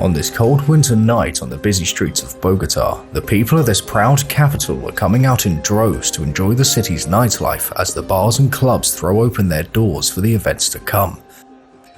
On this cold winter night on the busy streets of Bogotá, the people of this proud capital are coming out in droves to enjoy the city's nightlife as the bars and clubs throw open their doors for the events to come.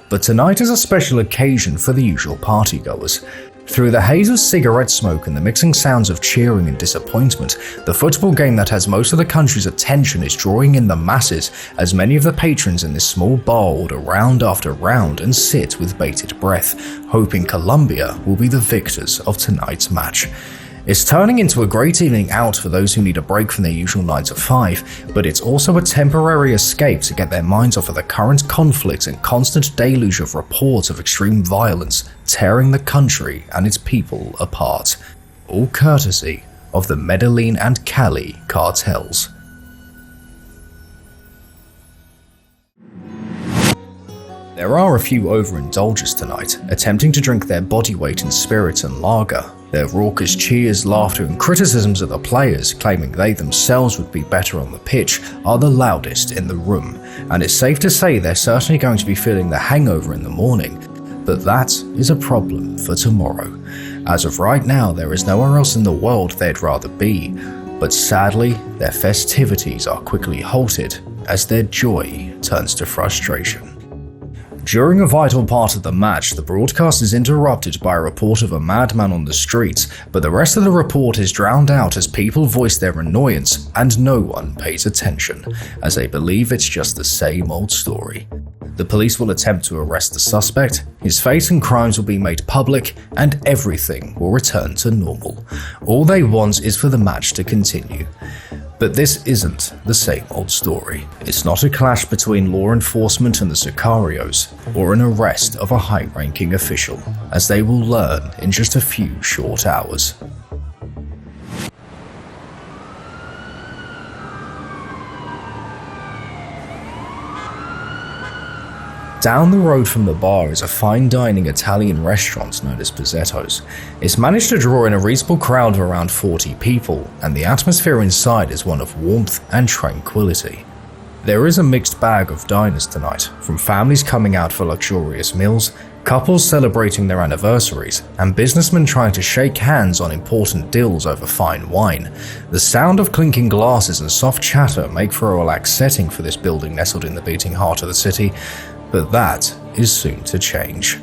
But tonight is a special occasion for the usual partygoers. Through the haze of cigarette smoke and the mixing sounds of cheering and disappointment, the football game that has most of the country's attention is drawing in the masses as many of the patrons in this small bar order round after round and sit with bated breath, hoping Colombia will be the victors of tonight's match. It's turning into a great evening out for those who need a break from their usual 9 to 5, but it's also a temporary escape to get their minds off of the current conflicts and constant deluge of reports of extreme violence tearing the country and its people apart, all courtesy of the Medaline and Cali Cartels. There are a few overindulgers tonight, attempting to drink their body weight in spirits and lager. Their raucous cheers, laughter and criticisms of the players, claiming they themselves would be better on the pitch, are the loudest in the room, and it's safe to say they're certainly going to be feeling the hangover in the morning. But that is a problem for tomorrow. As of right now, there is nowhere else in the world they'd rather be, but sadly, their festivities are quickly halted as their joy turns to frustration. During a vital part of the match, the broadcast is interrupted by a report of a madman on the streets, but the rest of the report is drowned out as people voice their annoyance and no one pays attention, as they believe it's just the same old story. The police will attempt to arrest the suspect, his fate and crimes will be made public, and everything will return to normal. All they want is for the match to continue. But this isn't the same old story. It's not a clash between law enforcement and the sicarios, or an arrest of a high-ranking official, as they will learn in just a few short hours. Down the road from the bar is a fine dining Italian restaurant known as Pozzetto's. It's managed to draw in a reasonable crowd of around 40 people, and the atmosphere inside is one of warmth and tranquility. There is a mixed bag of diners tonight, from families coming out for luxurious meals, couples celebrating their anniversaries, and businessmen trying to shake hands on important deals over fine wine. The sound of clinking glasses and soft chatter make for a relaxed setting for this building nestled in the beating heart of the city, but that is soon to change.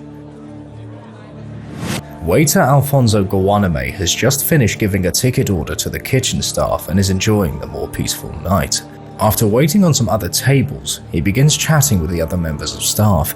Waiter Alfonso Guaname has just finished giving a ticket order to the kitchen staff and is enjoying the more peaceful night. After waiting on some other tables, he begins chatting with the other members of staff.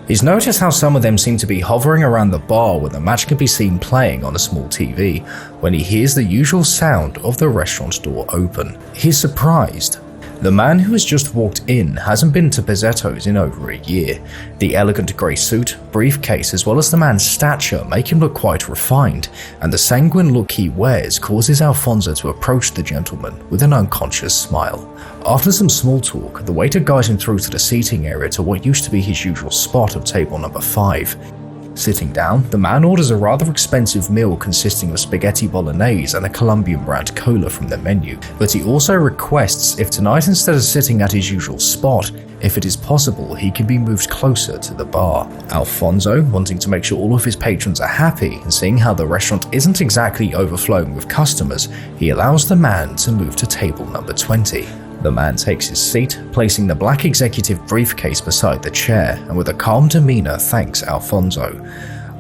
He's noticed how some of them seem to be hovering around the bar where the match can be seen playing on a small TV when he hears the usual sound of the restaurant door open. He's surprised. The man who has just walked in hasn't been to Pozzetto's in over a year. The elegant grey suit, briefcase as well as the man's stature make him look quite refined, and the sanguine look he wears causes Alfonso to approach the gentleman with an unconscious smile. After some small talk, the waiter guides him through to the seating area to what used to be his usual spot of table number 5. Sitting down, the man orders a rather expensive meal consisting of spaghetti bolognese and a Colombian brand cola from the menu, but he also requests if tonight, instead of sitting at his usual spot, if it is possible he can be moved closer to the bar. Alfonso, wanting to make sure all of his patrons are happy and seeing how the restaurant isn't exactly overflowing with customers, he allows the man to move to table number 20. The man takes his seat, placing the black executive briefcase beside the chair, and with a calm demeanor thanks Alfonso.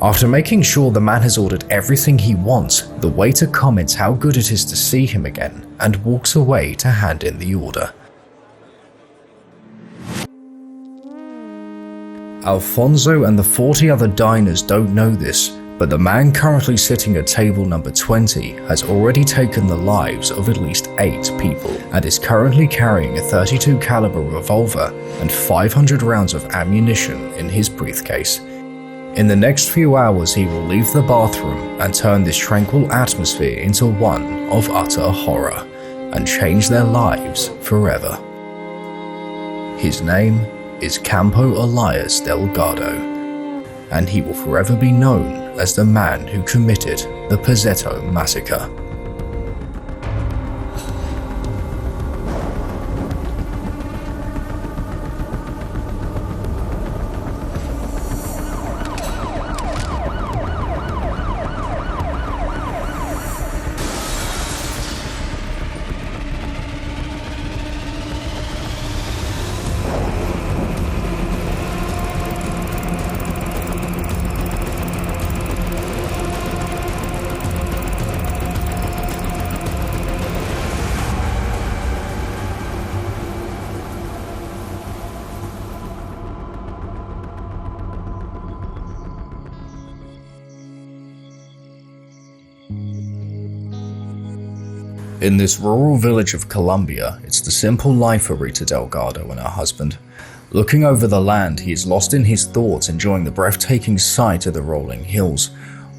After making sure the man has ordered everything he wants, the waiter comments how good it is to see him again, and walks away to hand in the order. Alfonso and the 40 other diners don't know this, but the man currently sitting at table number 20 has already taken the lives of at least 8 people and is currently carrying a .32 caliber revolver and 500 rounds of ammunition in his briefcase. In the next few hours he will leave the bathroom and turn this tranquil atmosphere into one of utter horror and change their lives forever. His name is Campo Elias Delgado, and he will forever be known as the man who committed the Pozzetto Massacre. In this rural village of Colombia, it's the simple life for Rita Delgado and her husband. Looking over the land, he is lost in his thoughts, enjoying the breathtaking sight of the rolling hills.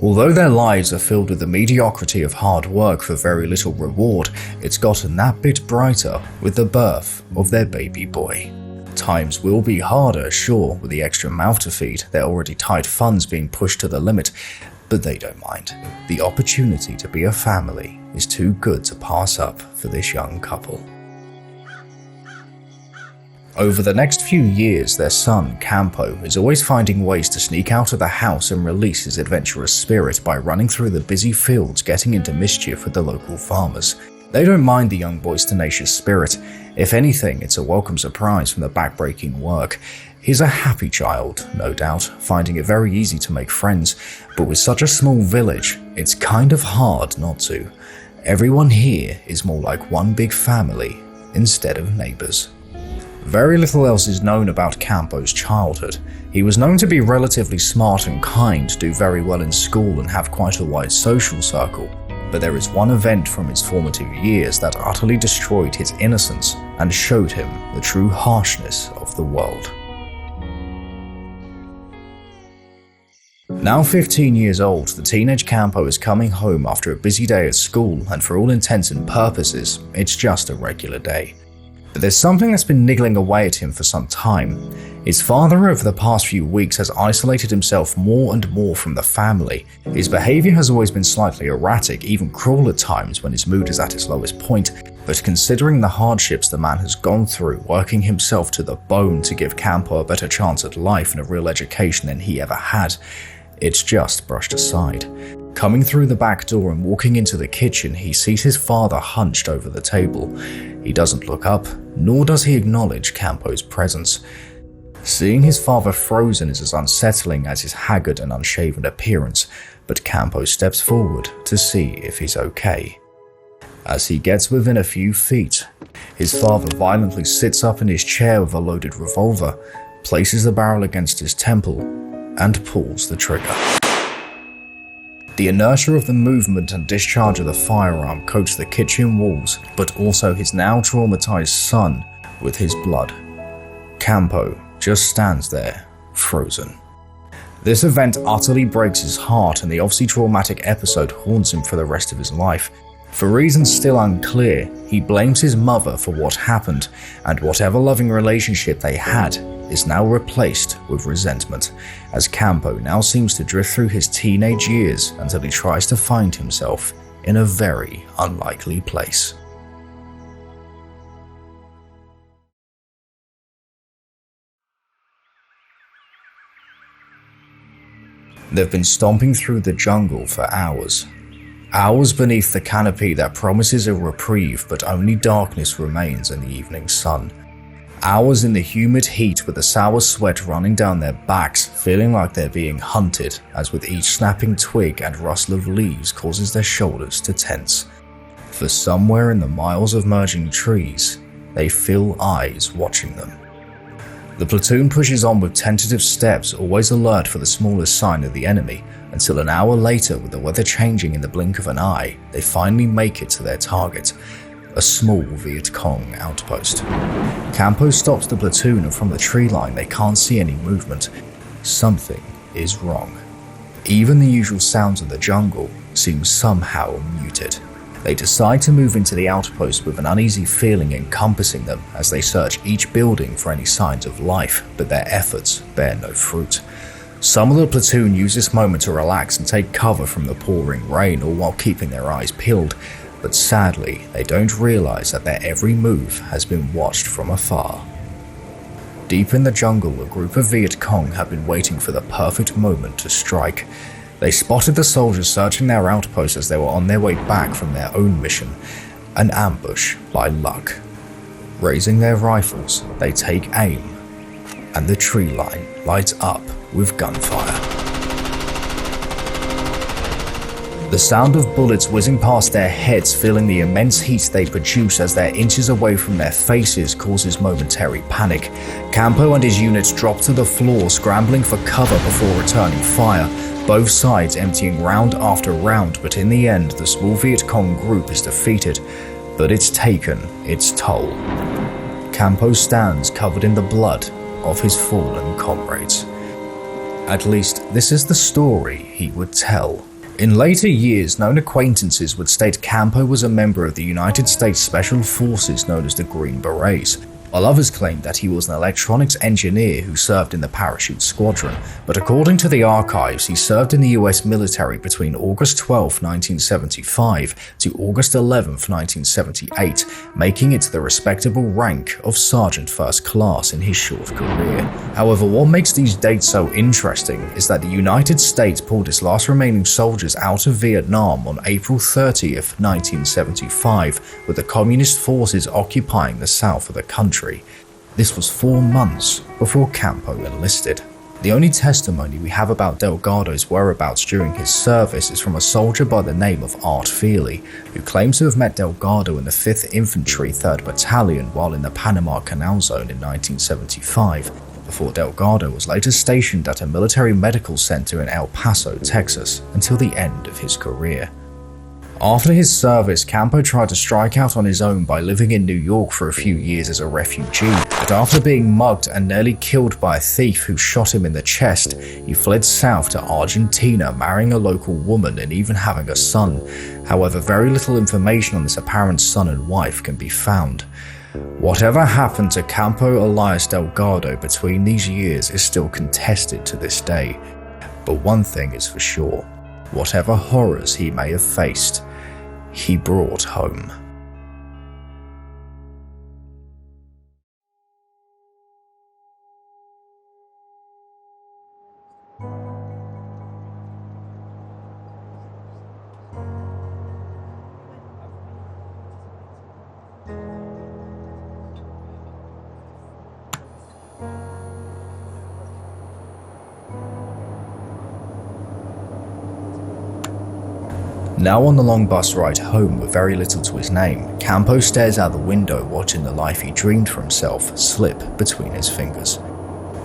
Although their lives are filled with the mediocrity of hard work for very little reward, it's gotten that bit brighter with the birth of their baby boy. Times will be harder, sure, with the extra mouth to feed, their already tight funds being pushed to the limit, but they don't mind. The opportunity to be a family is too good to pass up for this young couple. Over the next few years, their son, Campo, is always finding ways to sneak out of the house and release his adventurous spirit by running through the busy fields, getting into mischief with the local farmers. They don't mind the young boy's tenacious spirit. If anything, it's a welcome surprise from the backbreaking work. He's a happy child, no doubt, finding it very easy to make friends, but with such a small village, it's kind of hard not to. Everyone here is more like one big family instead of neighbors. Very little else is known about Campo's childhood. He was known to be relatively smart and kind, do very well in school and have quite a wide social circle. But there is one event from his formative years that utterly destroyed his innocence and showed him the true harshness of the world. Now 15 years old, the teenage Campo is coming home after a busy day at school, and for all intents and purposes, it's just a regular day. But there's something that's been niggling away at him for some time. His father over the past few weeks has isolated himself more and more from the family. His behavior has always been slightly erratic, even cruel at times when his mood is at its lowest point, but considering the hardships the man has gone through, working himself to the bone to give Campo a better chance at life and a real education than he ever had, it's just brushed aside. Coming through the back door and walking into the kitchen, he sees his father hunched over the table. He doesn't look up, nor does he acknowledge Campo's presence. Seeing his father frozen is as unsettling as his haggard and unshaven appearance, but Campo steps forward to see if he's okay. As he gets within a few feet, his father violently sits up in his chair with a loaded revolver, places the barrel against his temple, and pulls the trigger. The inertia of the movement and discharge of the firearm coats the kitchen walls, but also his now traumatized son with his blood. Campo just stands there, frozen. This event utterly breaks his heart, and the obviously traumatic episode haunts him for the rest of his life. For reasons still unclear, he blames his mother for what happened, and whatever loving relationship they had is now replaced with resentment, as Campo now seems to drift through his teenage years until he tries to find himself in a very unlikely place. They've been stomping through the jungle for hours. Hours beneath the canopy that promises a reprieve, but only darkness remains in the evening sun. Hours in the humid heat with the sour sweat running down their backs, feeling like they're being hunted, as with each snapping twig and rustle of leaves causes their shoulders to tense. For somewhere in the miles of merging trees, they feel eyes watching them. The platoon pushes on with tentative steps, always alert for the smallest sign of the enemy, until an hour later, with the weather changing in the blink of an eye, they finally make it to their target, a small Viet Cong outpost. Campo stops the platoon, and from the tree line they can't see any movement. Something is wrong. Even the usual sounds of the jungle seem somehow muted. They decide to move into the outpost with an uneasy feeling encompassing them as they search each building for any signs of life, but their efforts bear no fruit. Some of the platoon use this moment to relax and take cover from the pouring rain, all while keeping their eyes peeled, but sadly they don't realize that their every move has been watched from afar. Deep in the jungle, a group of Viet Cong have been waiting for the perfect moment to strike. They spotted the soldiers searching their outpost as they were on their way back from their own mission, an ambush by luck. Raising their rifles, they take aim, and the tree line lights up with gunfire. The sound of bullets whizzing past their heads, feeling the immense heat they produce as they're inches away from their faces, causes momentary panic. Campo and his units drop to the floor, scrambling for cover before returning fire, both sides emptying round after round, but in the end, the small Viet Cong group is defeated. But it's taken its toll. Campo stands covered in the blood of his fallen comrades. At least, this is the story he would tell. In later years, known acquaintances would state Campo was a member of the United States Special Forces known as the Green Berets, while others claimed that he was an electronics engineer who served in the parachute squadron. But according to the archives, he served in the US military between August 12, 1975 to August 11, 1978, making it the respectable rank of Sergeant First Class in his short career. However, what makes these dates so interesting is that the United States pulled its last remaining soldiers out of Vietnam on April 30, 1975, with the communist forces occupying the south of the country. This was 4 months before Campo enlisted. The only testimony we have about Delgado's whereabouts during his service is from a soldier by the name of Art Feely, who claims to have met Delgado in the 5th Infantry 3rd Battalion while in the Panama Canal Zone in 1975, before Delgado was later stationed at a military medical center in El Paso, Texas, until the end of his career. After his service, Campo tried to strike out on his own by living in New York for a few years as a refugee, but after being mugged and nearly killed by a thief who shot him in the chest, he fled south to Argentina, marrying a local woman and even having a son. However, very little information on this apparent son and wife can be found. Whatever happened to Campo Elias Delgado between these years is still contested to this day. But one thing is for sure, whatever horrors he may have faced, he brought home. Now on the long bus ride home with very little to his name, Campo stares out the window watching the life he dreamed for himself slip between his fingers.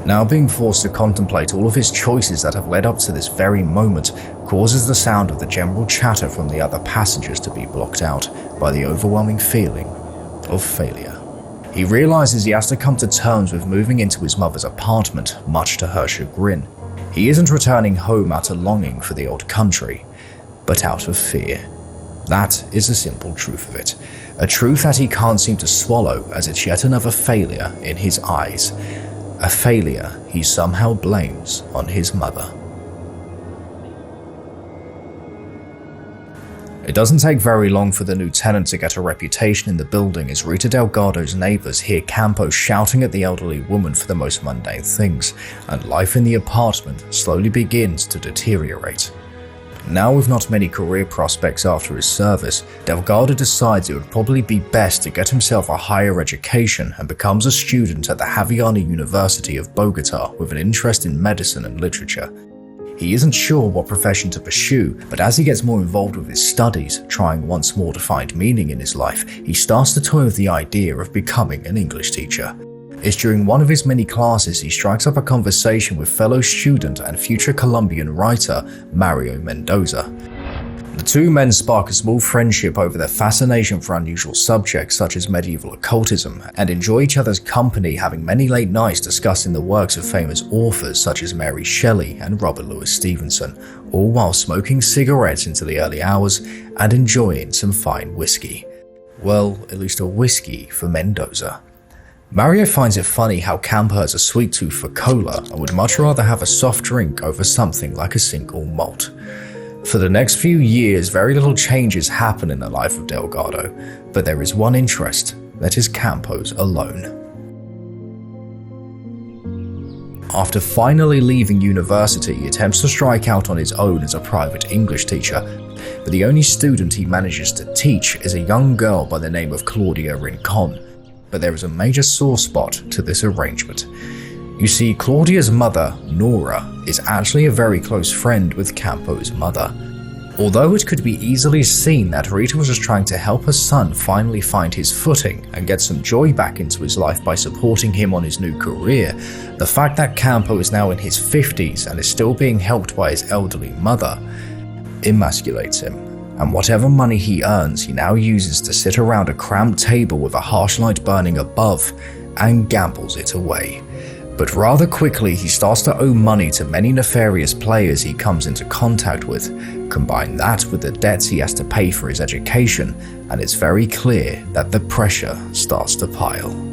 Now being forced to contemplate all of his choices that have led up to this very moment causes the sound of the general chatter from the other passengers to be blocked out by the overwhelming feeling of failure. He realizes he has to come to terms with moving into his mother's apartment, much to her chagrin. He isn't returning home out of longing for the old country, but out of fear. That is the simple truth of it. A truth that he can't seem to swallow, as it's yet another failure in his eyes. A failure he somehow blames on his mother. It doesn't take very long for the new tenant to get a reputation in the building as Rita Delgado's neighbors hear Campo shouting at the elderly woman for the most mundane things, and life in the apartment slowly begins to deteriorate. Now with not many career prospects after his service, Delgado decides it would probably be best to get himself a higher education and becomes a student at the Javeriana University of Bogotá with an interest in medicine and literature. He isn't sure what profession to pursue, but as he gets more involved with his studies, trying once more to find meaning in his life, he starts to toy with the idea of becoming an English teacher. It's during one of his many classes he strikes up a conversation with fellow student and future Colombian writer Mario Mendoza. The two men spark a small friendship over their fascination for unusual subjects such as medieval occultism, and enjoy each other's company, having many late nights discussing the works of famous authors such as Mary Shelley and Robert Louis Stevenson, all while smoking cigarettes into the early hours and enjoying some fine whiskey. Well, at least a whiskey for Mendoza. Mario finds it funny how Campo has a sweet tooth for cola and would much rather have a soft drink over something like a single malt. For the next few years, very little changes happen in the life of Delgado, but there is one interest that is Campo's alone. After finally leaving university, he attempts to strike out on his own as a private English teacher, but the only student he manages to teach is a young girl by the name of Claudia Rincon. But there is a major sore spot to this arrangement. You see, Claudia's mother, Nora, is actually a very close friend with Campo's mother. Although it could be easily seen that Rita was just trying to help her son finally find his footing and get some joy back into his life by supporting him on his new career, the fact that Campo is now in his 50s and is still being helped by his elderly mother emasculates him and whatever money he earns he now uses to sit around a cramped table with a harsh light burning above and gambles it away. But rather quickly he starts to owe money to many nefarious players he comes into contact with. Combine that with the debts he has to pay for his education, and it's very clear that the pressure starts to pile.